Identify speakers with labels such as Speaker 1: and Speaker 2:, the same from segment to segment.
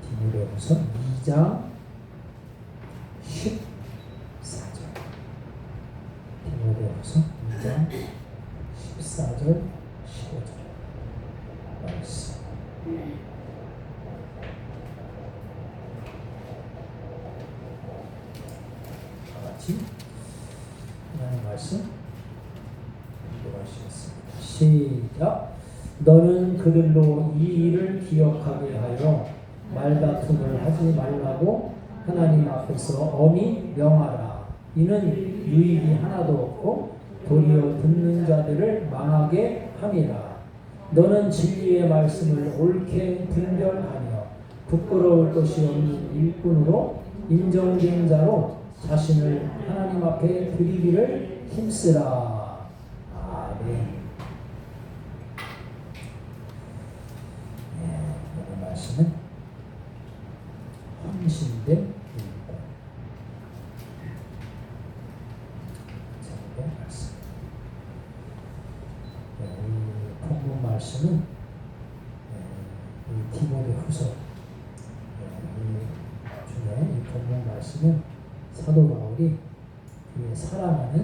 Speaker 1: 디모데후서 2장 14절. 디모데후서 2장 14절 15절 말씀. 같이 하나님 말씀 읽어보시겠습니다. 시작. 너는 그들로 이 일을 기억하게 하여 말다툼을 하지 말라고 하나님 앞에서 엄히 명하라. 이는 유익이 하나도 없고 도리어 듣는 자들을 망하게 함이라. 너는 진리의 말씀을 옳게 분별하며 부끄러울 것이 없는 일꾼으로 인정된 자로 자신을 하나님 앞에 드리기를 힘쓰라. 아멘. 오늘 말씀은 헌신된 일꾼. 제목의 말씀. 이 본문 말씀은 이 디모데후서 중에 이 본문 말씀은 사도 바울이 그의 사랑하는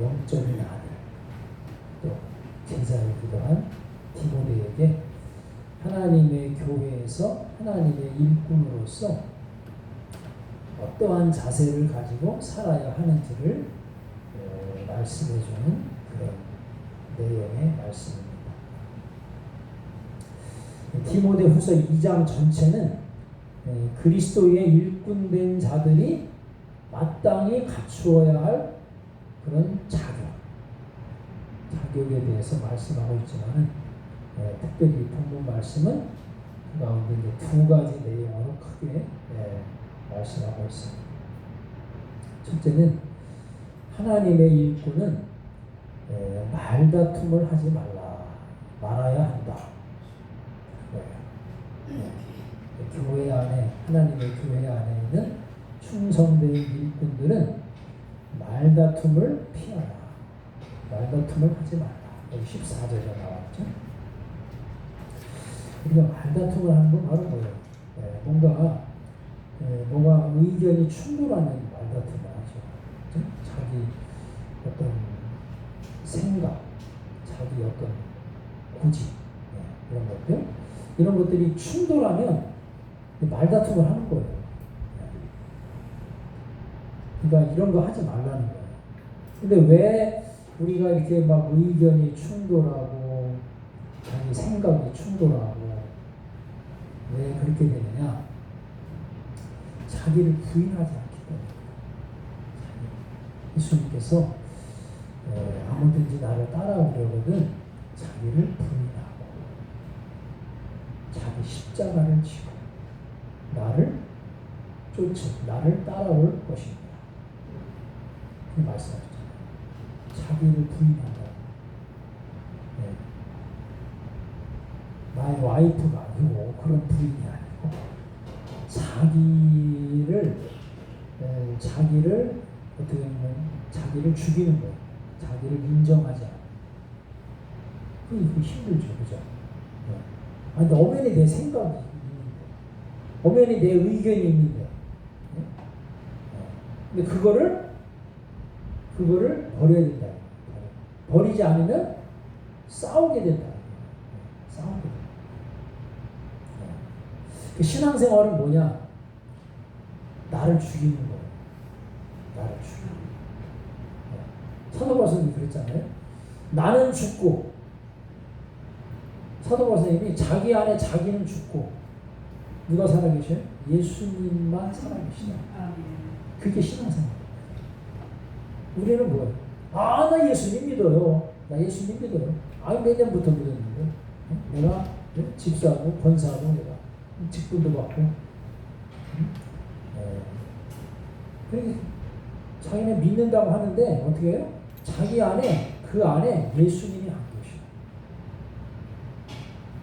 Speaker 1: 영적인 아들 또 제자이기도 한 디모데에게 하나님의 교회에서 하나님의 일꾼으로서 어떠한 자세를 가지고 살아야 하는지를 말씀해주는 그런 내용의 말씀입니다. 디모데후서 2장 전체는 그리스도의 일꾼된 자들이 마땅히 갖추어야 할 그런 자격에 대해서 말씀하고 있지만 특별히 본문 말씀은 그 가운데 두 가지 내용으로 크게 말씀하고 있습니다. 첫째는 하나님의 일꾼은 말다툼을 하지 말아야 한다. 교회 안에 하나님의 교회 안에 있는 충성된 일꾼들은 말다툼을 피하라. 말다툼을 하지 말라. 여기 14절에 나왔죠. 우리가 말다툼을 하는 건 바로 뭐예요? 뭔가 의견이 충돌하는 말다툼을 하죠. 자기 어떤 생각, 자기 어떤 고집, 이런 것들이 충돌하면 말다툼을 하는 거예요. 그러니까 이런 거 하지 말라는 거예요. 근데 왜 우리가 이렇게 막 의견이 충돌하고 자기 생각이 충돌하고 왜 그렇게 되느냐? 자기를 부인하지 않기 때문에. 예수님께서 아무든지 나를 따라오려거든 자기를 부인하고 자기 십자가를 지고 나를 나를 따라올 것입니다. 그 말씀하셨잖아요. 자기를 부인한다. 나의 와이프가 아니고 그런 부인이 아니고 자기를 어떻게 보면 자기를 죽이는 거예요. 자기를 인정하지 않는. 그 힘들죠, 그죠? 근데 엄연히 내 생각이 있는데, 엄연히 내 의견이 있는데, 근데 그거를 버려야 된다. 버리지 않으면 싸우게 된다. 싸우게 된다. 그 신앙생활은 뭐냐? 나를 죽이는 거예요. 나를 죽이는 거예요. 사도 바울이 그랬잖아요. 나는 죽고, 사도 바울이 자기 안에 자기는 죽고, 누가 살아계셔요? 예수님만 살아계시다. 그게 신앙생활. 우리는 뭐예요? 나 예수님 믿어요. 나 예수님 믿어요. 몇 년부터 믿었는데. 내가 집사하고 권사하고 내가 직분도 받고. 그러니까 자기네 믿는다고 하는데 어떻게 해요? 자기 안에 그 안에 예수님이 안 계셔.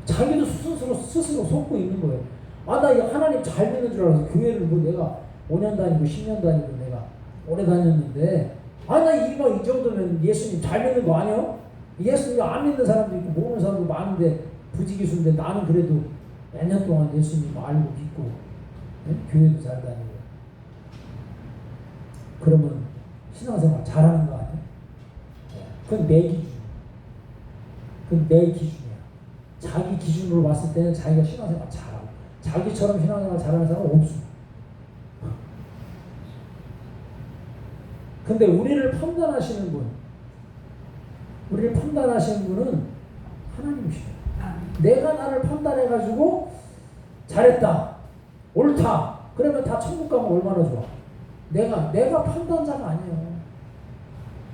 Speaker 1: 자기도 스스로 속고 있는 거예요. 나 하나님 잘 믿는 줄 알아서 교회를 내가 5년 다니고 10년 다니고 내가 오래 다녔는데 나 이 정도면 예수님 잘 믿는 거 아니야? 예수님 안 믿는 사람도 있고 모르는 사람도 많은데 부지기수인데 나는 그래도 몇 년 동안 예수님 알고 믿고 교회도 잘 다니고 그러면 신앙생활 잘하는 거 아니야? 그건 내 기준. 그건 내 기준이야. 자기 기준으로 봤을 때는 자기가 신앙생활 잘하고 자기처럼 신앙생활 잘하는 사람은 없어. 근데 우리를 판단하시는 분은 하나님이시죠. 내가 나를 판단해가지고 잘했다, 옳다, 그러면 다 천국 가면 얼마나 좋아. 내가 판단자가 아니에요.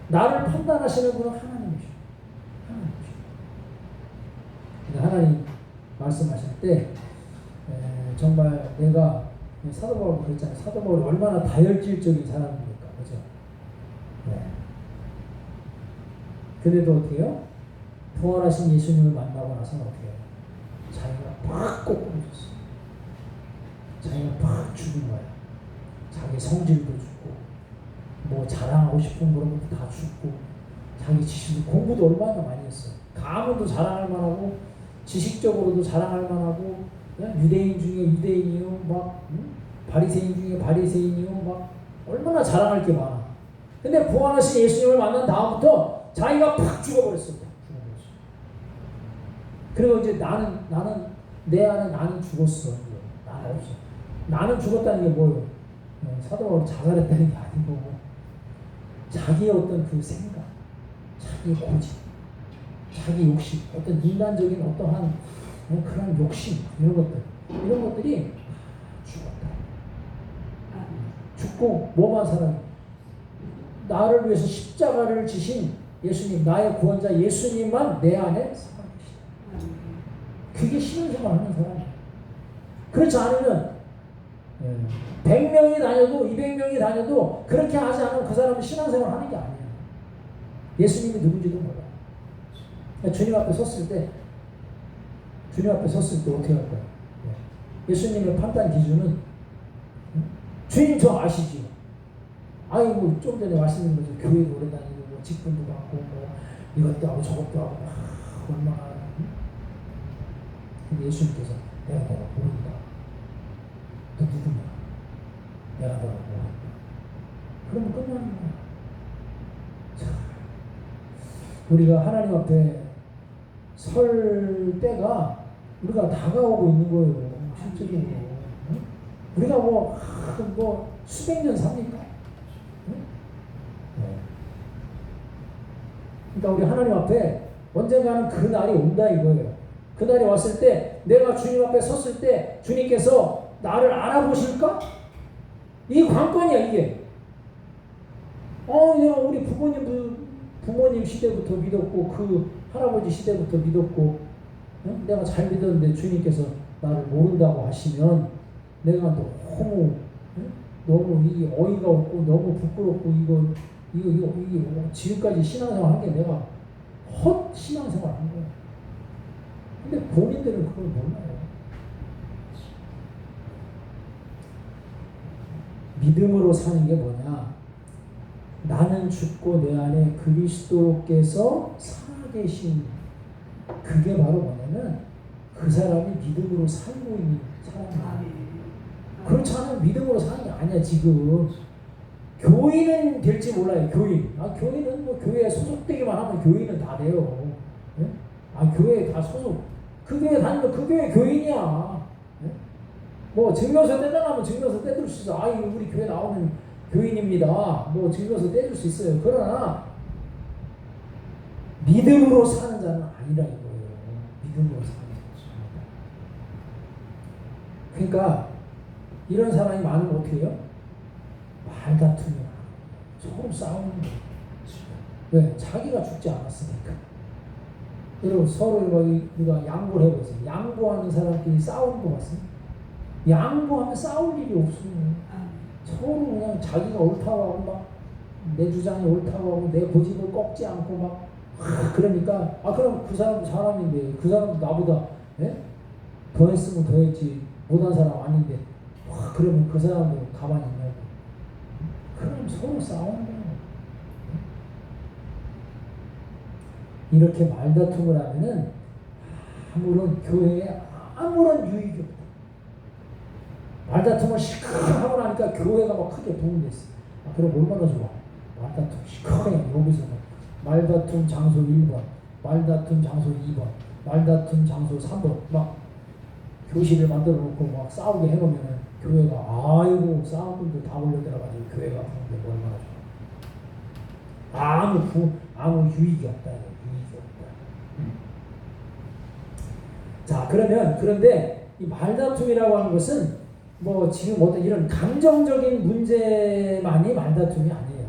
Speaker 1: 나를 판단하시는 분은 하나님이시죠. 하나님 말씀하실 때 정말 내가 사도 바울도 그랬잖아요. 사도 바울이 얼마나 다혈질적인 사람입니까, 그죠? 그래도 어때요? 부활하신 예수님을 만나고 나서는 어때요? 자기가 팍 꼬꾸라졌어. 자기가 팍 죽은 거야. 자기 성질도 죽고, 뭐 자랑하고 싶은 그런 것도 다 죽고, 자기 지식도 공부도 얼마나 많이 했어. 가문도 자랑할 만하고, 지식적으로도 자랑할 만하고, 유대인 중에 유대인이요, 막 바리새인 중에 바리새인이요, 막 얼마나 자랑할 게 많아. 근데 부활하신 예수님을 만난 다음부터 자기가 팍 죽어버렸어. 그리고 이제 나는 내 안에 나는 죽었어. 나는 없어. 나는 죽었다는 게 뭐예요? 사도 바울이 자살했다는 게 아니고 자기의 어떤 그 생각, 자기의 고집, 자기 욕심, 어떤 인간적인 어떠한 그런 욕심 이런 것들이 죽었다. 죽고 뭐만 살아? 나를 위해서 십자가를 지신 예수님, 나의 구원자 예수님만 내 안에 살아계시다. 그게 신앙생활 하는 사람이야. 그렇지 않으면 100명이 다녀도 200명이 다녀도 그렇게 하지 않으면 그 사람은 신앙생활 하는 게 아니야. 예수님이 누군지도 몰라. 주님 앞에 섰을 때 어떻게 할 거야? 예수님의 판단 기준은 주님 저 아시지요? 아이고 좀 전에 말씀드린 거죠. 교회도 오래 다니고 뭐 직분도 받고 뭐 이것도 하고 저것도 하고 얼마나. 근데 예수님께서 내가 모른다. 너 누구냐? 내가 너를 모른다. 그러면 끝나는 거야. 자, 우리가 하나님 앞에 설 때가 우리가 다가오고 있는 거예요. 실제로. 우리가 뭐 수백 년 삽니까? 그러니까 우리 하나님 앞에 언젠가는 그 날이 온다 이거예요. 그 날이 왔을 때 내가 주님 앞에 섰을 때 주님께서 나를 알아보실까? 이 관건이야 이게. 내가 우리 부모님 시대부터 믿었고 그 할아버지 시대부터 믿었고 내가 잘 믿었는데 주님께서 나를 모른다고 하시면 내가 너무 이 어이가 없고 너무 부끄럽고 이거 지금까지 신앙생활 한 게 내가 헛 신앙생활 한 거야. 근데 본인들은 그걸 몰라요. 믿음으로 사는 게 뭐냐? 나는 죽고 내 안에 그리스도께서 살아계신 그게 바로 뭐냐면 그 사람이 믿음으로 살고 있는 사람이야. 그렇지 않으면 믿음으로 사는 게 아니야 지금. 교인은 될지 몰라요. 교인은 뭐 교회에 소속되기만 하면 교인은 다 돼요. 네? 교회에 다 소속. 그 교회 다니면 그 교회 교인이야. 네? 뭐 증명서 떼달라면 증명서 떼줄 수 있어. 우리 교회 나오는 교인입니다. 뭐 증명서 떼줄 수 있어요. 그러나 믿음으로 사는 자는 아니라 이거예요. 믿음으로 사는 자는. 그러니까 이런 사람이 많으면 어떻게 해요? 말다툼이 서로 싸우는 거예요. 왜? 자기가 죽지 않았으니까. 여러분 서로 우리가 양보를 해보세요. 양보하는 사람끼리 싸우는 거 같습니다. 양보하면 싸울 일이 없어요. 서로 그냥 자기가 옳다고 하고 막 내 주장이 옳다고 하고 내 고집을 꺾지 않고 막 그러니까 그럼 그 사람도 사람인데 그 사람도 나보다 더 했으면 더 했지 못한 사람 아닌데 그러면 그 사람도 가만히 있냐고. 그럼 서로 싸우는 거예요. 이렇게 말다툼을 하면은 아무런 교회에 아무런 유익이 없다. 말다툼을 실컷 하고 나니까 교회가 막 크게 도움됐어. 그럼 얼마나 좋아. 말다툼 실컷 해. 여기서 말다툼 장소 1번, 말다툼 장소 2번, 말다툼 장소 3번 막 교실을 만들어 놓고 막 싸우게 해놓으면 교회가 아이고 싸움꾼들 다 몰려들어가지고 교회가 부흥되고 얼마나 좋아. 아무 유익이 없다. 유익이 없다. 자, 그런데 이 말다툼이라고 하는 것은 뭐 지금 어떤 이런 감정적인 문제만이 말다툼이 아니에요.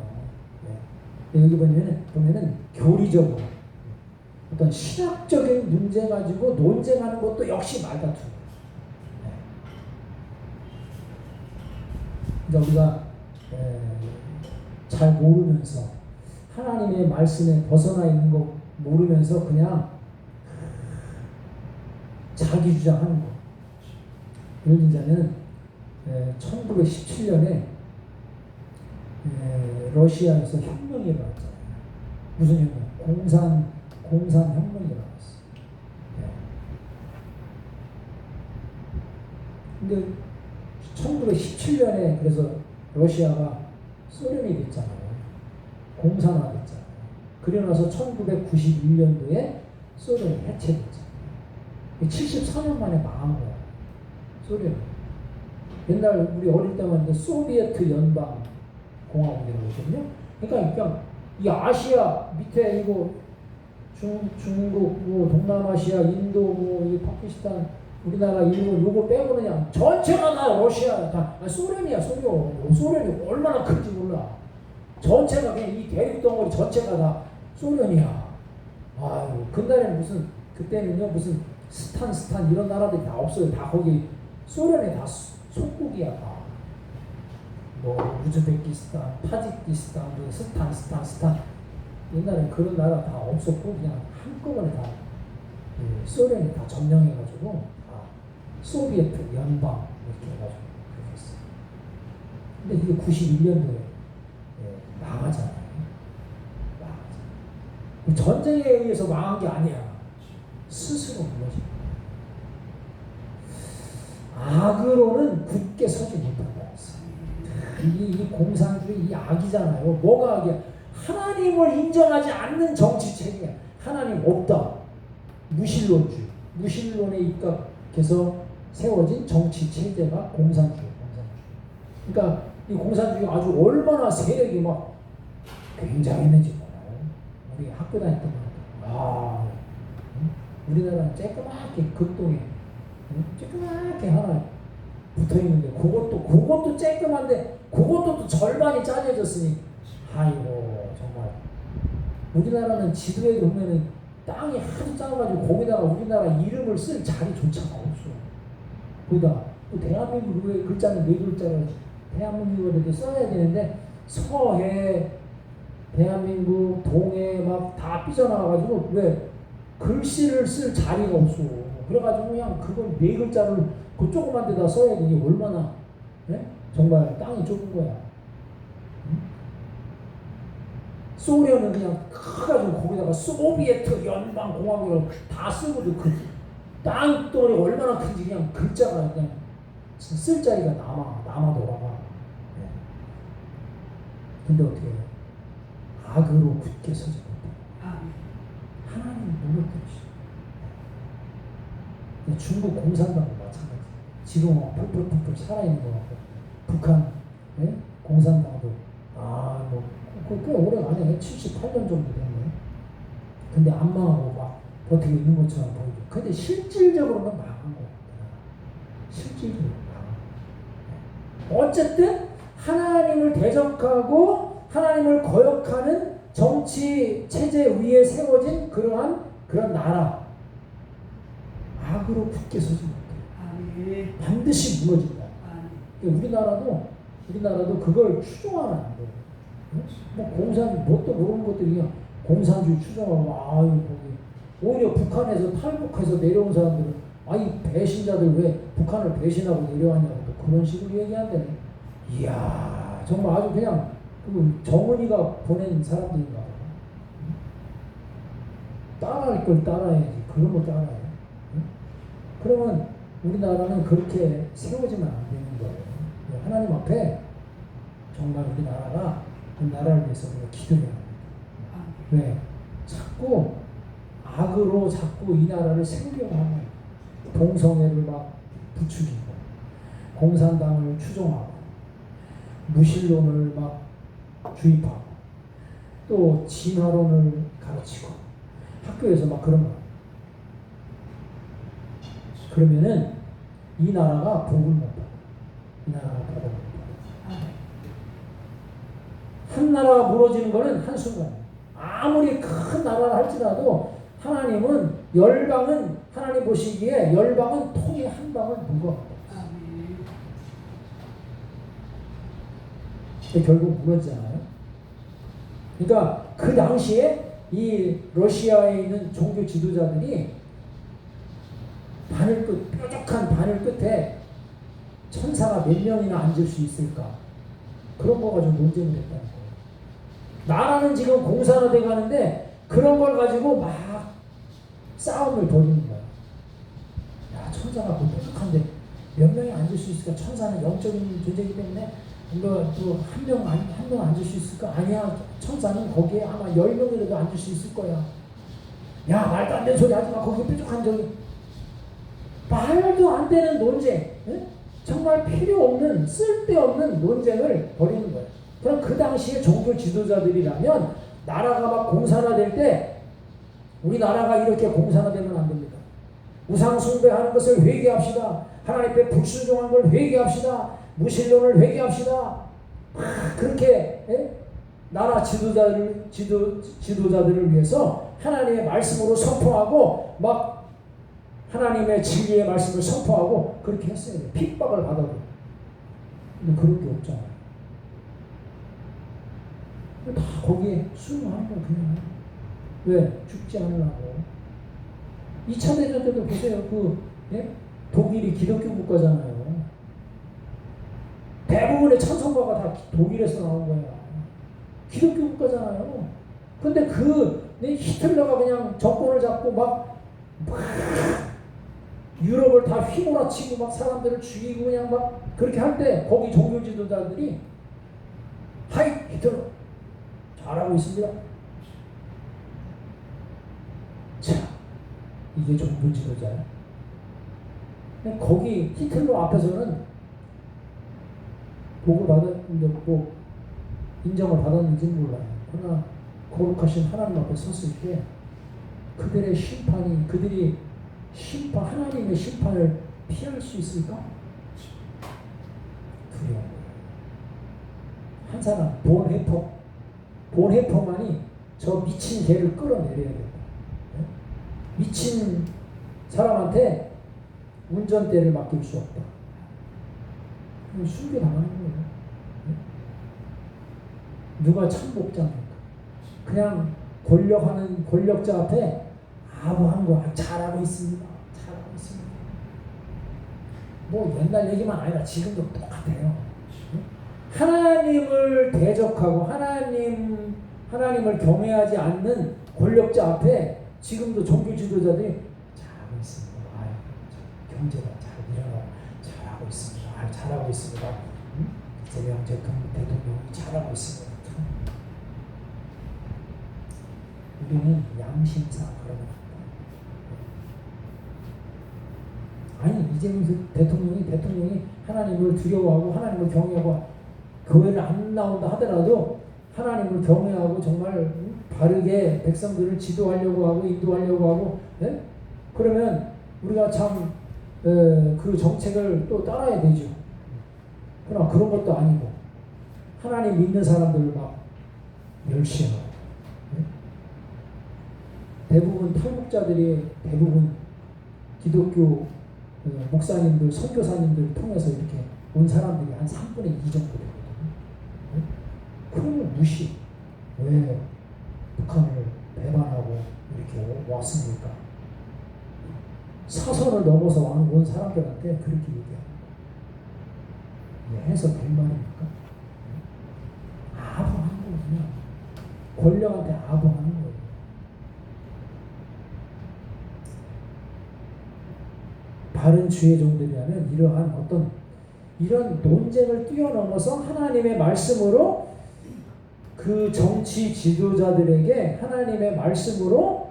Speaker 1: 네. 여기 보면은 교리적으로 어떤 신학적인 문제 가지고 논쟁하는 것도 역시 말다툼. 네. 우리가 잘 모르면서 하나님의 말씀에 벗어나 있는 거 모르면서 그냥 자기 주장하는 거. 예를 들자면 1917년에 러시아에서 혁명이 일어났잖아요. 무슨 혁명? 공산혁명이 일어났어. 근데 1917년에 그래서 러시아가 소련이 됐잖아요. 공산화됐잖아요. 그러나서 1991년도에 소련이 해체됐잖아요. 74년 만에 망한 거야. 소련. 옛날 우리 어릴 때만 해도 소비에트 연방 공화국이라고 했거든요. 그러니까 그냥 이 아시아 밑에 이거 중국, 뭐 동남아시아, 인도, 뭐 이 파키스탄, 우리나라, 일본 요거 빼고는 그냥 전체가 다 러시아, 다 소련이야. 소련이 얼마나 큰지 몰라. 전체가 그냥 이 대륙 덩어리 전체가 다 소련이야. 아유, 그날에 그때는요 무슨 스탄 이런 나라들이 다 없어요. 다 거기 소련에 다 속국이야. 다. 뭐 우즈베키스탄, 타지키스탄, 스탄 옛날에 그런 나라 다 없었고 그냥 한꺼번에 다 소련이 다 점령해가지고 다 소비에트 연방 이렇게 해가지고 그랬어요. 근데 이게 91년도에 망하잖아요. 전쟁에 의해서 망한 게 아니야. 스스로 무너진 거야. 악으로는 굳게 서지 못한다. 이 공산주의 이 악이잖아요. 뭐가 악이야? 하나님을 인정하지 않는 정치 체계야. 하나님 없다. 무신론주의. 무신론에 입각해서 세워진 정치 체제가 공산주의. 그러니까 이 공산주의가 아주 얼마나 세력이 막 굉장했는지 몰라요. 우리 학교 다닐 때만 우리나라는 쬐끄맣게 극동에 쬐끄맣게 하나 붙어있는데 그것도 쬐끄만데 그것도 또 절반이 짜져졌으니 아이고 정말 우리나라는 지도에 보면은 땅이 하도 작아가지고 거기다가 우리나라 이름을 쓸 자리조차가 없어. 거기다 또 대한민국의 글자는 4글자를 대한민국을 써야 되는데 서해 대한민국 동해 막 다 삐져나와가지고 왜 글씨를 쓸 자리가 없어. 그래가지고 그냥 그걸 4글자를 그 조그만 데다 써야 되니 얼마나 정말 땅이 좁은 거야. 소련은 그냥 커가지고 거기다가 소비에트 연방공화국이라고 다 쓰고도 그 땅덩어리 얼마나 큰지 그냥 글자가 그냥 쓸 자리가 남아 돌아가. 근데 어떻게 해요? 악으로 굳게 서지 못해. 하나님 무너뜨리시죠. 중국 공산당도 마찬가지. 지금 막 펄펄 살아있는 거 같고 북한 공산당도 꽤 오래가 아니에요. 78년 정도 됐네. 근데 안 망하고 막 버티고 있는 것처럼 보이죠. 근데 실질적으로는 망한 거야. 실질적으로 망한. 어쨌든 하나님을 대적하고 하나님을 거역하는 정치 체제 위에 세워진 그런 나라 악으로 굳게 서지 못해. 반드시 무너진다. 우리나라도 그걸 추종하면 안 돼요. 뭣도 모르는 것들이 그냥 공산주의 추종하고 거기 오히려 북한에서 탈북해서 내려온 사람들은 배신자들 왜 북한을 배신하고 내려왔냐고 또 그런 식으로 얘기한다네. 이야 정말 아주 그냥 정은이가 보낸 사람들인가 봐. 따라할 걸 따라야지. 그런 거 따라해. 그러면 우리나라는 그렇게 세워지면 안 되는 거예요. 하나님 앞에 정말 우리나라가 그 나라를 위해서 우리가 기도해야 합니다. 왜? 자꾸 악으로 자꾸 이 나라를 세우려고 하면 동성애를 막 부추기고 공산당을 추종하고 무신론을 막 주입하고 또 진화론을 가르치고 학교에서 막 그런 거. 그러면은 이 나라가 복을 못 받아. 이 나라가 복을 못 받아. 한 나라가 무너지는 거는 한순간. 아무리 큰 나라를 할지라도 하나님은 열방은 하나님 보시기에 열방은 통에 한 방울 무거워. 결국 무너지잖아요. 그러니까 그 당시에 이 러시아에 있는 종교 지도자들이 바늘 끝, 뾰족한 바늘 끝에 천사가 몇 명이나 앉을 수 있을까? 그런 거 가지고 논쟁을 했다는 거예요. 나라는 지금 공산화돼 가는데 그런 걸 가지고 막 싸움을 벌이는 거야. 야, 천사가 그 뾰족한데 몇 명이 앉을 수 있을까? 천사는 영적인 존재이기 때문에 한 명 앉을 수 있을까? 아니야. 천사는 거기에 아마 10명이라도 앉을 수 있을 거야. 야, 말도 안 되는 소리 하지 마. 거기 뾰족한 저기. 말도 안 되는 논쟁. 응? 정말 필요 없는, 쓸데없는 논쟁을 벌이는 거예요. 그럼 그 당시에 종교 지도자들이라면 나라가 막 공산화될 때 우리나라가 이렇게 공산화되면 안 됩니다. 우상 숭배하는 것을 회개합시다. 하나님께 불순종한 걸 회개합시다. 무신론을 회개합시다. 그렇게 나라 지도자들을 위해서 하나님의 말씀으로 선포하고 막 하나님의 진리의 말씀을 선포하고 그렇게 했어요. 핍박을 받아도. 근데 그런 게 없잖아요. 다 거기에 순응하는 거 그냥. 왜? 죽지 않으려고. 2차 대전 때도 보세요. 독일이 기독교 국가잖아요. 대부분의 찬송가가 다 독일에서 나온 거야. 기독교 국가잖아요. 근데 히틀러가 그냥 정권을 잡고 막 유럽을 다 휘몰아치고 막 사람들을 죽이고 그냥 막 그렇게 할 때 거기 종교 지도자들이 하이 히틀러 잘하고 있습니다. 자, 이게 종교 지도자야. 거기 히틀러 앞에서는 복을 받았는데 뭐 인정을 받았는지는 몰라요. 그러나 거룩하신 하나님 앞에 섰을 때 그들이 하나님의 심판을 피할 수 있을까? 두려워. 한 사람 본 해퍼만이 저 미친 개를 끌어내려야 된다. 미친 사람한테 운전대를 맡길 수 없다. 순교당하는 거예요. 누가 참복자입니까? 그냥 권력자 앞에 아부하는 거야. 잘하고 있습니다. 잘하고 있습니다. 뭐 옛날 얘기만 아니라 지금도 똑같아요. 하나님을 대적하고 하나님을 경외하지 않는 권력자 앞에 지금도 종교 지도자들이 잘하고 있습니다. 경제가 잘 일어나고 잘하고 있습니다. 잘하고 있습니다. 이재명 대통령이 잘하고 있습니다. 우리는 양심상 그러면 아니 이재명 대통령이 하나님을 두려워하고 하나님을 경외하고 교회를 안 나온다 하더라도 하나님을 경외하고 정말 바르게 백성들을 지도하려고 하고 인도하려고 하고 그러면 우리가 참 그 정책을 또 따라야 되죠. 그러나 그런 것도 아니고 하나님 믿는 사람들을 막 멸시하고 대부분 탈북자들이 대부분 기독교 목사님들, 선교사님들 통해서 이렇게 온 사람들이 한 3분의 2 정도 되거든요. 그러면 무시. 왜 북한을 배반하고 이렇게 왔습니까? 사선을 넘어서 온 사람들한테 그렇게 얘기합니다. 해서 될 말입니까? 아부하는 거군요. 권력한테 아부하는 거예요. 바른 주의 종들이라면 이러한 어떤 이런 논쟁을 뛰어넘어서 하나님의 말씀으로 그 정치 지도자들에게 하나님의 말씀으로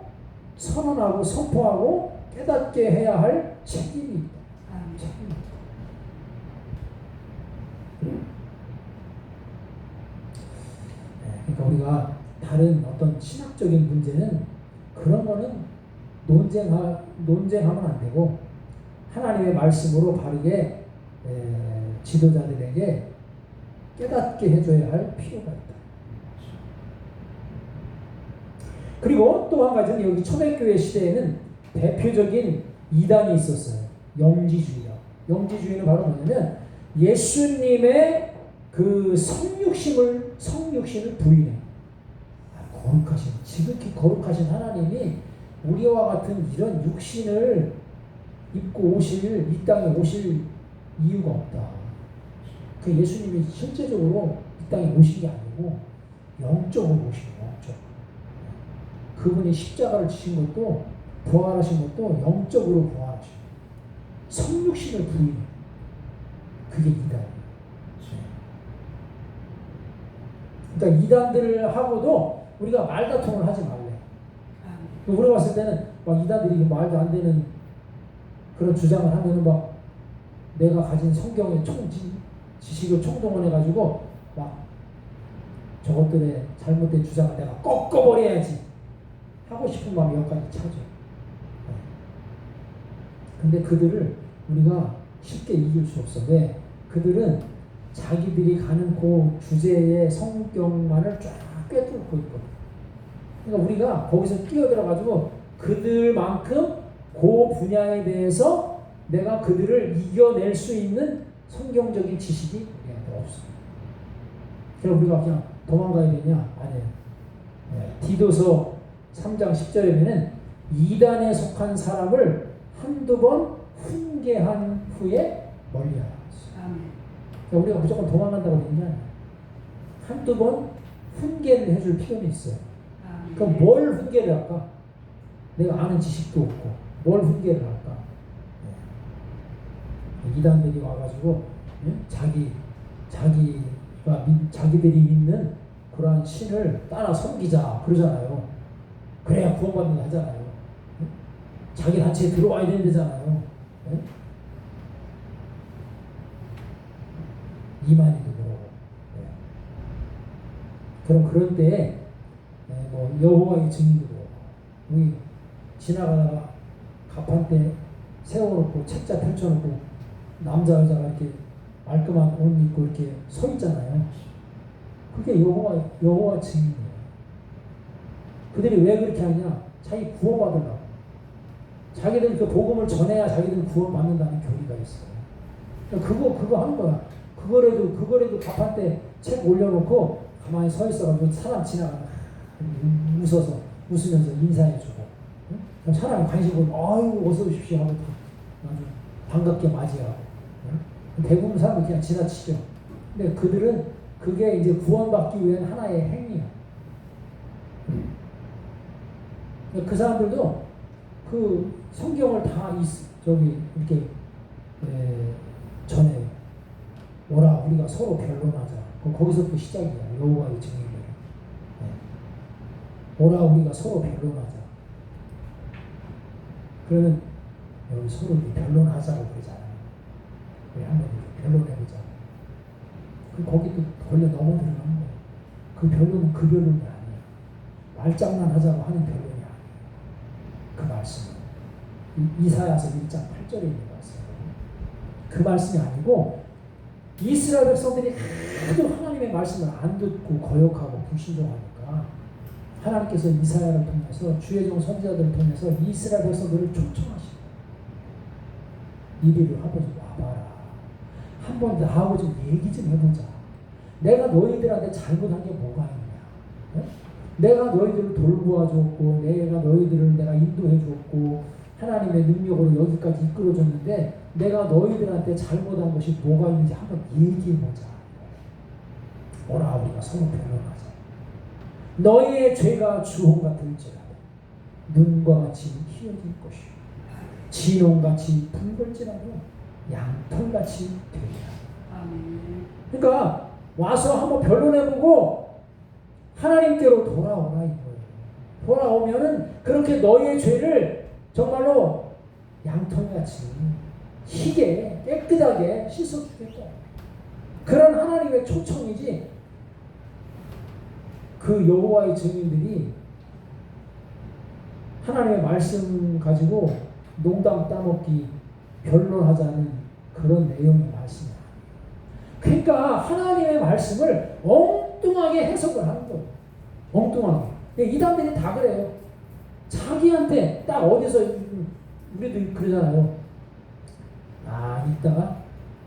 Speaker 1: 선언하고 선포하고 깨닫게 해야 할 책임이 있다. 책임이 있다. 그러니까 우리가 다른 어떤 신학적인 문제는 그런 거는 논쟁하면 안 되고 하나님의 말씀으로 바르게 지도자들에게 깨닫게 해줘야 할 필요가 있다. 그리고 또 한 가지는 여기 초대교회 시대에는 대표적인 이단이 있었어요. 영지주의요. 영지주의는 바로 뭐냐면 예수님의 그 성육신을 부인해. 거룩하신, 지극히 거룩하신 하나님이 우리와 같은 이런 육신을 입고 이 땅에 오실 이유가 없다. 그 예수님이 실제적으로 이 땅에 오신 게 아니고 영적으로 오신 거예요. 영적. 그분이 십자가를 지신 것도 부활하신 것도 영적으로 부활하신 거예요. 성육신을 부인해. 그게 이단이에요. 그러니까 이단들을 하고도 우리가 말다툼을 하지 말래. 우리가 봤을 때는 막 이단들이 말도 안 되는 그런 주장을 하면은 막 내가 가진 성경의 지식을 총동원해가지고 막 저것들의 잘못된 주장을 내가 꺾어버려야지 하고 싶은 마음이 여기까지 차죠. 근데 그들을 우리가 쉽게 이길 수 없어. 왜? 그들은 자기들이 가는 그 주제의 성경만을 쫙 꿰뚫고 있거든. 그러니까 우리가 거기서 끼어들어가지고 그들만큼 그 분야에 대해서 내가 그들을 이겨낼 수 있는 성경적인 지식이 우리한테 없어. 그럼 우리가 그냥 도망가야 되냐? 아니에요. 디도서 3장 10절에 이단에 속한 사람을 한두 번 훈계한 후에 멀리하라. 그러니까 우리가 무조건 도망간다고 되는 게 아니야. 한두 번 훈계를 해줄 필요는 있어요. 그럼 뭘 훈계를 할까? 내가 아는 지식도 없고 뭘 훈계를 할까? 이단들이 와가지고 자기들이 믿는 그러한 신을 따라 섬기자 그러잖아요. 그래야 구원받는다 하잖아요. 자기 단체에 들어와야 되는 데잖아요. 이만희도 그러고. 그럼 그럴 때에 뭐 여호와의 증인도 그러고 우리 지나가다가 가판대 세워놓고 책자 펼쳐놓고 남자 여자가 이렇게 말끔한 옷 입고 이렇게 서 있잖아요. 그게 여호와 증인이에요. 그들이 왜 그렇게 하냐? 자기 구원받으려고. 자기들 그 복음을 전해야 자기들 구원받는다는 교리가 있어요. 그거 하는 거야. 그거라도 가판대 책 올려놓고 가만히 서 있어가지고 사람 지나가면 웃으면서 인사해주고. 그럼 사람이 관심 보면 아유 어서 오십시오 하고 아주 반갑게 맞이하고. 대부분 사람은 그냥 지나치죠. 근데 그들은 그게 이제 구원받기 위한 하나의 행위야. 그 사람들도 그 성경을 다 이렇게 전해요. 오라 우리가 서로 변론하자. 거기서부터 시작이야. 여호와의 증인들. 오라 우리가 서로 변론하자. 그러면 여기 서로 변론하자고 그러잖아요. 우리 한번 변론해보자. 거기도 걸려 넘어 들어가는 거예요. 그 변론은 그 변론이 아니에요. 말장난하자고 하는 변론이 아니에요. 그 말씀은 이사야서 1장 8절에 있는 말씀이거든요. 그 말씀이 아니고 이스라엘 백성들이 하도 하나님의 말씀을 안 듣고 거역하고 불신종하니까 하나님께서 이사야를 통해서 주의 종 선지자들을 통해서 이스라엘 백성들을 초청하시고 이리로 아버지 와봐라. 한번 나하고 좀 얘기 좀 해보자. 내가 너희들한테 잘못한 게 뭐가 있냐? 내가 너희들을 돌보아줬고 내가 인도해줬고 하나님의 능력으로 여기까지 이끌어줬는데 내가 너희들한테 잘못한 것이 뭐가 있는지 한번 얘기해보자. 오라 우리가 서로 변론하자. 너희의 죄가 주홍 같을지라도 눈과 같이 희어질 것이요 진홍같이 붉을지라도 양털같이 되리라. 그러니까 와서 한번 변론해보고 하나님께로 돌아오라 이거예요. 돌아오면은 그렇게 너희의 죄를 정말로 양털같이 희게 깨끗하게 씻어주겠다. 그런 하나님의 초청이지. 그 여호와의 증인들이 하나님의 말씀 가지고 농담 따먹기 변론하자는 그런 내용의 말씀이야. 그러니까 하나님의 말씀을 엉뚱하게 해석을 하는 거예요. 엉뚱하게. 이단들이 다 그래요. 자기한테 딱 어디서 우리도 그러잖아요. 이따가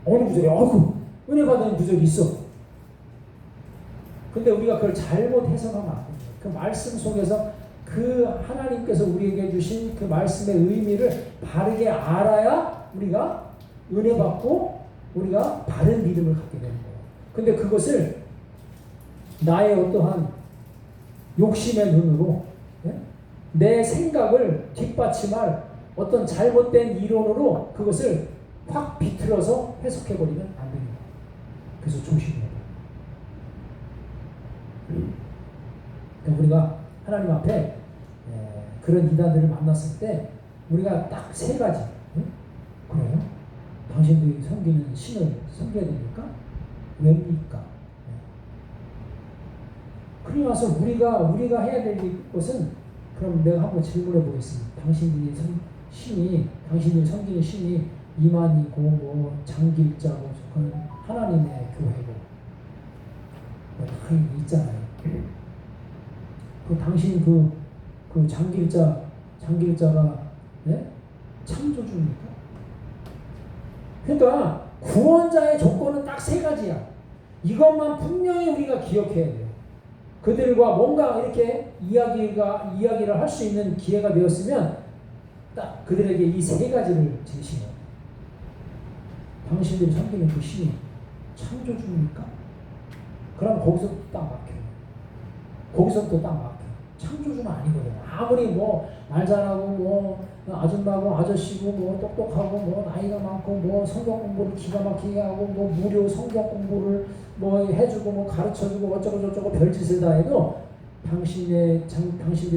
Speaker 1: 어느 구절에 은혜 받는 구절이 있어. 근데 우리가 그걸 잘못 해석하면 안 돼요. 그 말씀 속에서 그 하나님께서 우리에게 주신 그 말씀의 의미를 바르게 알아야 우리가 은혜 받고 우리가 바른 믿음을 갖게 되는 거예요. 근데 그것을 나의 어떠한 욕심의 눈으로 내 생각을 뒷받침할 어떤 잘못된 이론으로 그것을 확 비틀어서 해석해버리면 안 됩니다. 그래서 조심해야 돼요. 그러니까 우리가 하나님 앞에 그런 이단들을 만났을 때 우리가 딱 세 가지. 그래요? 당신들이 섬기는 신을 섬겨야 됩니까? 왜입니까? 그리고 나서 우리가 해야 될 것은, 그럼 내가 한번 질문해 보겠습니다. 당신들이 섬기는 신이 이만이고 뭐 장길자고 그건 하나님의 교회고 다 있잖아요. 그 당신 그 장길자가 창조주입니까? 그러니까 구원자의 조건은 딱 세 가지야. 이것만 분명히 우리가 기억해야 돼요. 그들과 뭔가 이렇게 이야기를 할 수 있는 기회가 되었으면 딱 그들에게 이 세 가지를 제시해요. 당신들이 섬기는 그 신이 창조주입니까? 그럼 거기서 딱 막혀요. 거기서부터 딱 막혀요. 창조주는 아니거든요. 아무리 뭐 말 잘하고 뭐 아줌마고 아저씨고 뭐 똑똑하고 뭐 나이가 많고 뭐 성경 공부를 기가 막히게 하고 뭐 무료 성경 공부를 뭐 해주고 뭐 가르쳐주고 어쩌고 저쩌고 별짓을 다 해도 당신들이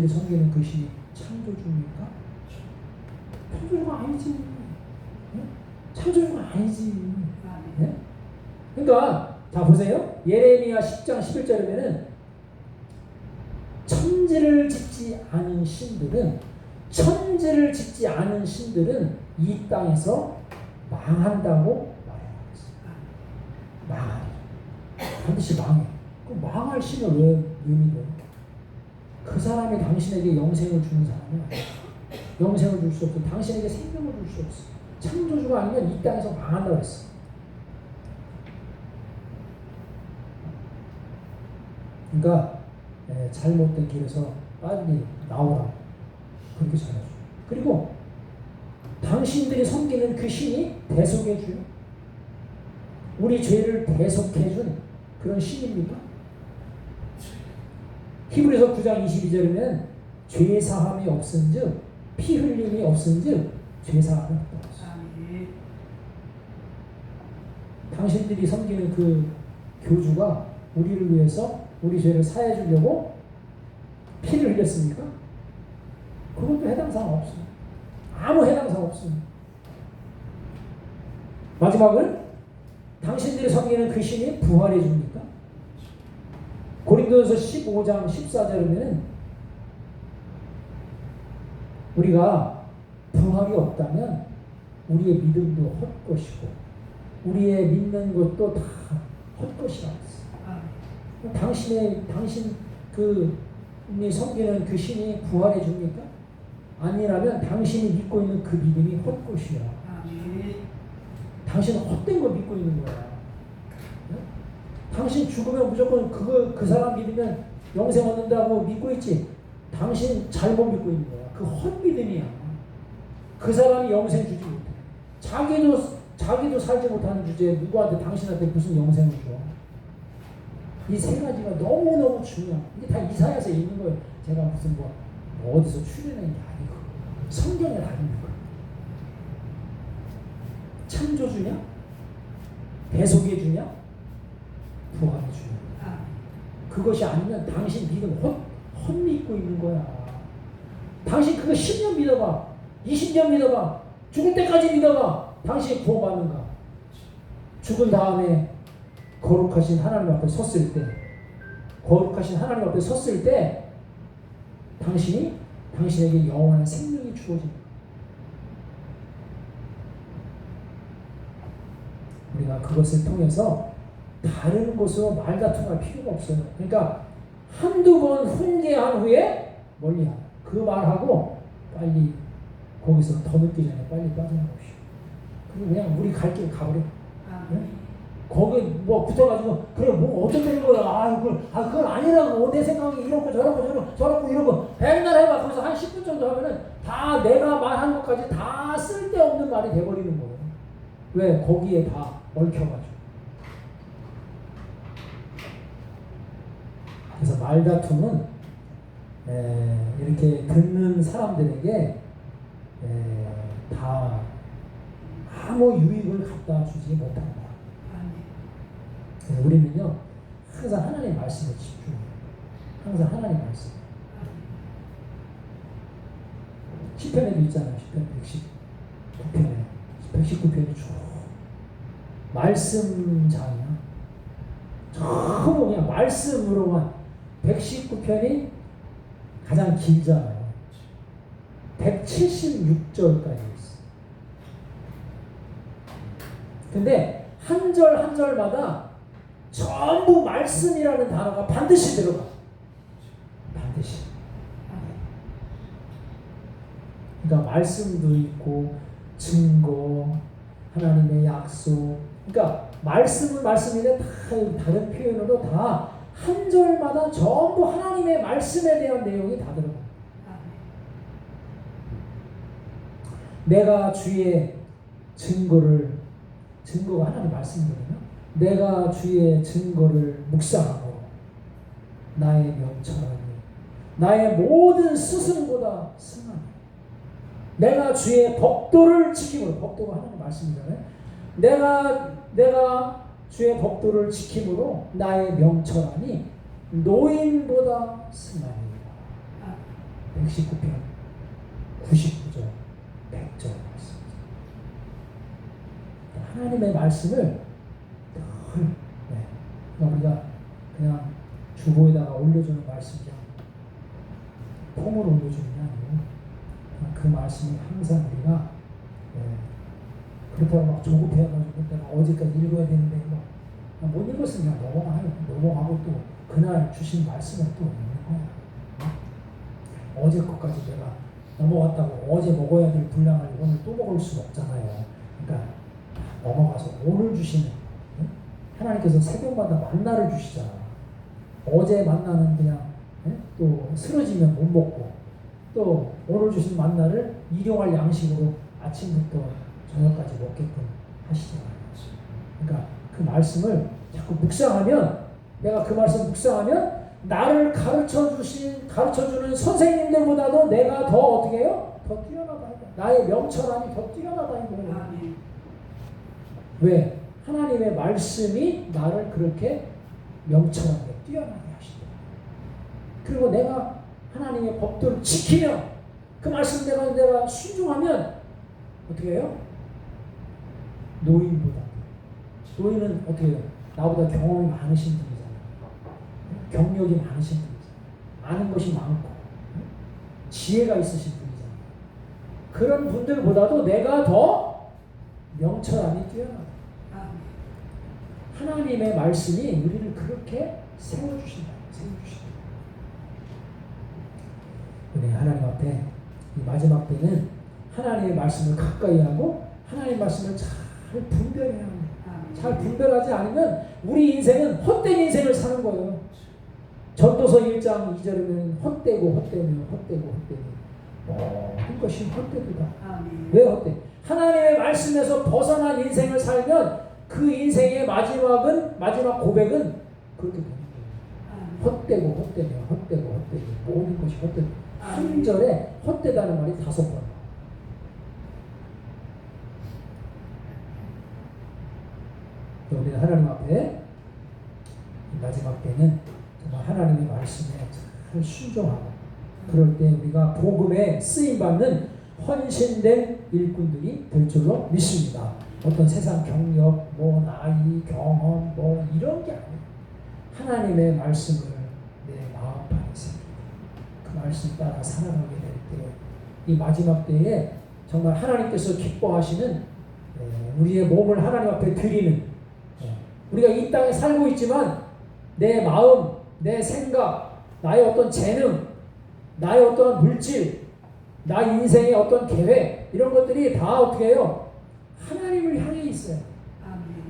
Speaker 1: 섬기는 그 신이 창조주입니까? 창조주가 아니지. 창조주가 아니지. 그러니까 자 보세요. 예레미야 10장 11절이면은 천지를 짓지 않은 신들은 이 땅에서 망한다고 말해요. 망하리. 반드시 망해. 그럼 망할 신을 왜 믿어요? 그 사람이 당신에게 영생을 주는 사람이 아니야. 영생을 줄 수 없어. 당신에게 생명을 줄 수 없어. 창조주가 아니면 이 땅에서 망한다고 했어. 그러니까 잘못된 길에서 빨리 나오라. 그렇게 전해줘요. 그리고 당신들이 섬기는 그 신이 대속해줘요. 우리 죄를 대속해준 그런 신입니까? 히브리서 9장 22절이면 죄사함이 없은즉 피 흘림이 없은즉 죄사함이 없다. 당신들이 섬기는 그 교주가 우리를 위해서 우리 죄를 사해 주려고 피를 흘렸습니까? 그것도 해당사항 없어요. 아무 해당사항 없어요. 마지막은 당신들이 섬기는 그 신이 부활해 줍니까? 고린도전서 15장 14절에는 우리가 부활이 없다면 우리의 믿음도 헛것이고 우리의 믿는 것도 다 헛것이라고 했어요. 당신이 섬기는 그 신이 부활해 줍니까? 아니라면 당신이 믿고 있는 그 믿음이 헛것이야. 당신은 헛된 거 믿고 있는 거야. 네? 당신 죽으면 무조건 그 사람 믿으면 영생 얻는다고 믿고 있지. 당신 잘못 믿고 있는 거야. 그 헛믿음이야. 그 사람이 영생 주지 못해. 자기도 살지 못하는 주제에 누구한테 당신한테 무슨 영생을 줘? 이 세 가지가 너무너무 중요한. 이게 다 이사야서에 있는 거예요. 제가 무슨 뭐 어디서 추려낸 게 아니고 성경에 다 있는 거예요. 창조주냐? 대속해주냐? 부활해주냐? 그것이 아니면 당신 믿음 헛믿고 있는 거야. 당신 그거 10년 믿어봐. 20년 믿어봐. 죽을 때까지 믿어봐. 당신이 구원받는가? 죽은 다음에 거룩하신 하나님 앞에 섰을 때, 거룩하신 하나님 앞에 섰을 때 당신에게 영원한 생명이 주어집니다. 우리가 그것을 통해서 다른 곳으로 말다툼할 필요가 없어요. 그러니까 한두 번 훈계한 후에 멀리하라. 그 말하고 빨리 거기서 더 늦기 전에 빨리 빠져나오시오. 그리고 그냥 우리 갈 길 가버려. 네? 거기 뭐 붙어가지고 그래 뭐 어쩌는 거야. 그건 아니라고. 내 생각이 이렇고 저렇고 이러고 백날 해봐. 거기서 한 10분 정도 하면은 다 내가 말한 것까지 다 쓸데없는 말이 돼버리는 거예요. 왜? 거기에 다 얽혀가지고. 그래서 말다툼은 이렇게 듣는 사람들에게 다 아무 유익을 갖다 주지 못한다. 그래서 우리는요 항상 하나님의 말씀에 집중해요. 항상 하나님의 말씀. 시편에도 있잖아요. 시편 119편에 119편이 쭉 말씀장이야. 전부 그냥 말씀으로만 119편이 가장 길잖아요. 176절까지 있어. 근데 한 절 한 절마다 전부 말씀이라는 단어가 반드시 들어가. 반드시. 그러니까 말씀도 있고 증거, 하나님의 약속. 그러니까 말씀은 말씀인데 다 다른 표현으로 다 한 절마다 전부 하나님의 말씀에 대한 내용이 다 들어가. 내가 주의 증거가 하나님의 말씀이거든요. 내가 주의 증거를 묵상하고 나의 명철하니 나의 모든 스승보다 승하니 내가 주의 법도를 지킴으로, 법도가 하나님의 말씀이잖아요. 내가 주의 법도를 지킴으로 나의 명철하니 노인보다 승하니이다. 119편 99절 100절 말씀. 하나님의 말씀을 우리가 그냥 주보에다가 올려주는 말씀이야. 폼으로 올려주는 게 아니고 그 말씀을 항상 우리가 그렇다고 막 조급해가지고 내가 어제까지 읽어야 되는데 못 읽었으면 그냥 넘어가고 또 그날 주신 말씀을 또 읽는 거야. 어제 것까지 내가 넘어갔다고 어제 먹어야 될 분량을 오늘 또 먹을 수는 없잖아요. 그러니까 넘어가서 오늘 주시는 하나님께서 새벽마다 만나를 주시잖아. 어제 만나는 그냥 또 쓰러지면 못 먹고 또 오늘 주신 만나를 일용할 양식으로 아침부터 저녁까지 먹게끔 하시잖아요. 그러니까 그 말씀을 자꾸 묵상하면 내가 그 말씀 묵상하면 나를 가르쳐주는 선생님들보다도 내가 더 어떻게 해요? 더 뛰어나다. 나의 명철함이 더 뛰어나다. 왜? 하나님의 말씀이 나를 그렇게 명철하게 뛰어나게 하신다. 그리고 내가 하나님의 법도를 지키며 그 말씀 내가 순종하면 어떻게 해요? 노인은 어떻게 해요? 나보다 경험이 많으신 분이잖아요. 경력이 많으신 분이잖아요. 아는 것이 많고 지혜가 있으신 분이잖아요. 그런 분들보다도 내가 더 명철함이 뛰어나다. 하나님의 말씀이 우리를 그렇게 세워주신다. 우리 하나님 앞에 이 마지막 때는 하나님의 말씀을 가까이 하고 하나님의 말씀을 잘 분별해야 합니다. 잘 분별하지 않으면 우리 인생은 헛된 인생을 사는 거예요. 전도서 1장 2절에는 헛되고 모든 것이 헛되다. 왜 헛돼? 하나님의 말씀에서 벗어난 인생을 살면 그 인생의 마지막 고백은 그렇게 되는 거예요. 헛되고 모든 것이 헛되고. 한 절에 헛되다는 말이 5번. 또 우리는 하나님 앞에 마지막 때는 정말 하나님의 말씀에 잘 순종하고 그럴 때 우리가 복음에 쓰임받는 헌신된 일꾼들이 될 줄로 믿습니다. 어떤 세상 경력, 뭐 나이, 경험, 뭐 이런 게 아니에요. 하나님의 말씀을 내 마음판에 새기고 그 말씀 따라 살아가게 될 때 이 마지막 때에 정말 하나님께서 기뻐하시는 우리의 몸을 하나님 앞에 드리는 우리가 이 땅에 살고 있지만 내 마음, 내 생각, 나의 어떤 재능, 나의 어떤 물질, 나 인생의 어떤 계획 이런 것들이 다 어떻게 해요? 하나님을 향해 있어요.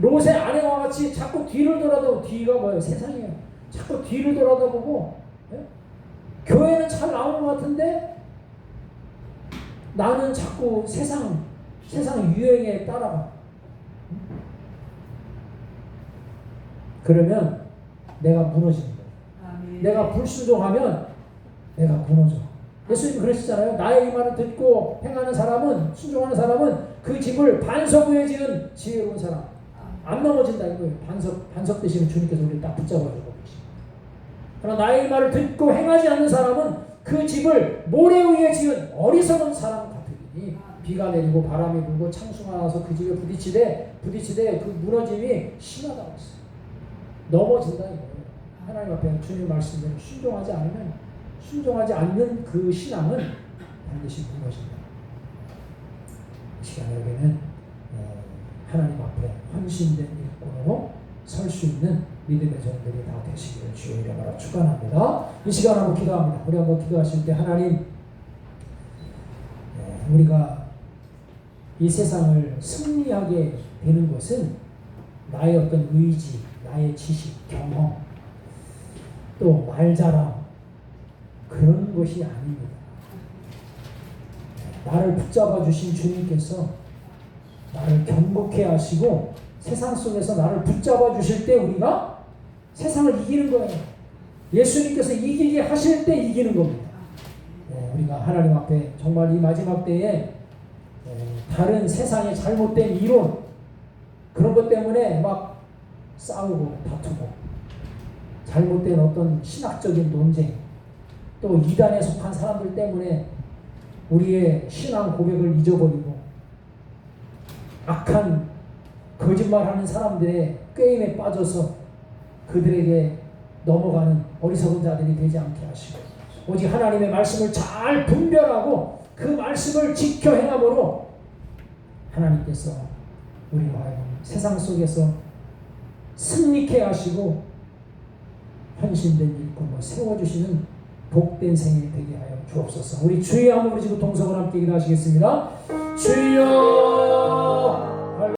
Speaker 1: 롯의 아내와 같이 자꾸 뒤를 돌아다보고 뒤가 뭐예요? 세상이에요. 자꾸 뒤를 돌아다보고 교회는 잘 나오는 것 같은데 나는 자꾸 세상 유행에 따라가. 그러면 내가 무너지는 거예요. 내가 불순종하면 내가 무너져. 예수님 그러시잖아요. 나의 이 말을 듣고 행하는 사람은 순종하는 사람은 그 집을 반석 위에 지은 지혜로운 사람 안 넘어진다 이거예요. 반석 되시는 주님께서 우리를 딱 붙잡아주고 계십니다. 그러나 나의 이 말을 듣고 행하지 않는 사람은 그 집을 모래 위에 지은 어리석은 사람 같으니 비가 내리고 바람이 불고 창수가 나서 그 집에 부딪히되 그 무너짐이 심하다고 했어요. 넘어진다 이거예요. 하나님 앞에 주님 말씀대로 순종하지 않는 그 신앙은 반드시 무너진다. 이 시간에 우리는 하나님 앞에 헌신된 일꾼으로 설 수 있는 믿음의 종들이 다 되시기를 주의 이름으로 축원합니다. 이 시간 한번 기도합니다. 우리 한번 기도하실 때 하나님 우리가 이 세상을 승리하게 되는 것은 나의 어떤 의지, 나의 지식, 경험, 또 말자랑 그런 것이 아닙니다. 나를 붙잡아 주신 주님께서 나를 경고케 하시고 세상 속에서 나를 붙잡아 주실 때 우리가 세상을 이기는 거예요. 예수님께서 이기게 하실 때 이기는 겁니다. 우리가 하나님 앞에 정말 이 마지막 때에 다른 세상의 잘못된 이론 그런 것 때문에 막 싸우고 다투고 잘못된 어떤 신학적인 논쟁 또 이단에 속한 사람들 때문에 우리의 신앙 고백을 잊어버리고 악한 거짓말하는 사람들의 꾀임에 빠져서 그들에게 넘어가는 어리석은 자들이 되지 않게 하시고 오직 하나님의 말씀을 잘 분별하고 그 말씀을 지켜 행함으로 하나님께서 우리와 하여금 세상 속에서 승리케 하시고 헌신된 일꾼을 세워주시는 복된 생이 되게 하여 주옵소서. 우리 주의 한번 부르시고 동성을 함께 기도하시겠습니다. 주여